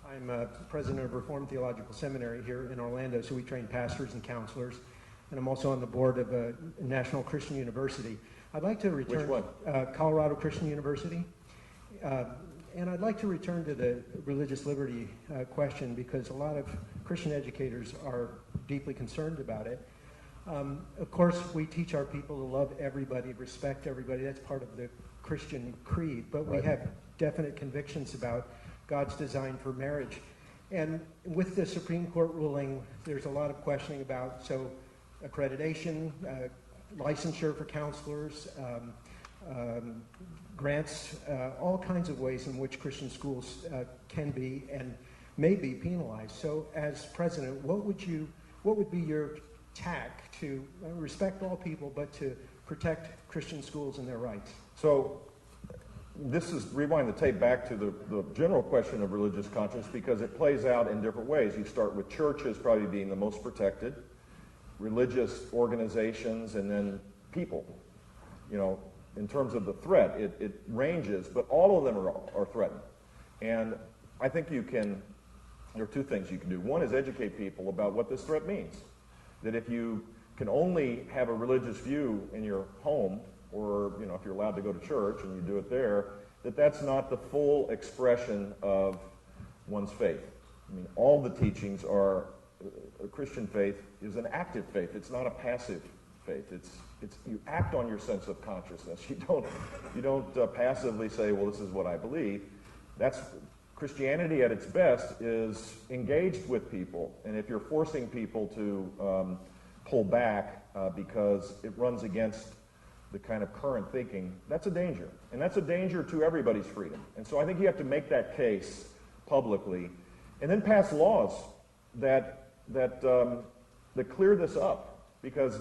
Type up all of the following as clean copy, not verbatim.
I'm president of Reformed Theological Seminary here in Orlando, so we train pastors and counselors. And I'm also on the board of a National Christian University. I'd like to return... Which one? Colorado Christian University. And I'd like to return to the religious liberty question, because a lot of Christian educators are deeply concerned about it. Of course, we teach our people to love everybody, respect everybody. That's part of the Christian creed. But we have definite convictions about God's design for marriage. And with the Supreme Court ruling, there's a lot of questioning about, so accreditation, licensure for counselors, grants, all kinds of ways in which Christian schools can be and may be penalized. So as president, what would be your tack to respect all people, but to protect Christian schools and their rights? So this is rewind the tape back to the general question of religious conscience, because it plays out in different ways. You start with churches probably being the most protected, religious organizations, and then people. You know, in terms of the threat, it ranges, but all of them are threatened. And I think there are two things you can do. One is educate people about what this threat means. That if you can only have a religious view in your home, or if you're allowed to go to church and you do it there, that's not the full expression of one's faith. I mean, all the teachings are, a Christian faith is an active faith. It's not a passive faith. It's you act on your sense of consciousness. You don't passively say, well, this is what I believe. That's Christianity at its best is engaged with people, and if you're forcing people to pull back because it runs against the kind of current thinking, that's a danger, and that's a danger to everybody's freedom. And so I think you have to make that case publicly, and then pass laws that clear this up, because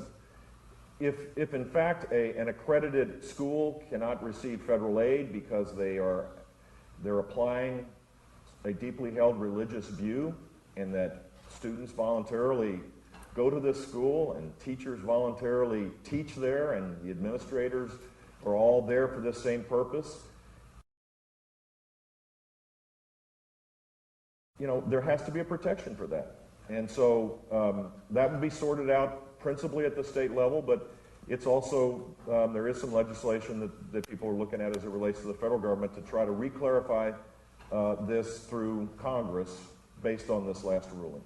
if in fact an accredited school cannot receive federal aid because they're applying a deeply held religious view, and that students voluntarily go to this school and teachers voluntarily teach there and the administrators are all there for this same purpose, there has to be a protection for that. And so that would be sorted out principally at the state level, but it's also, there is some legislation that people are looking at as it relates to the federal government to try to re-clarify this through Congress based on this last ruling.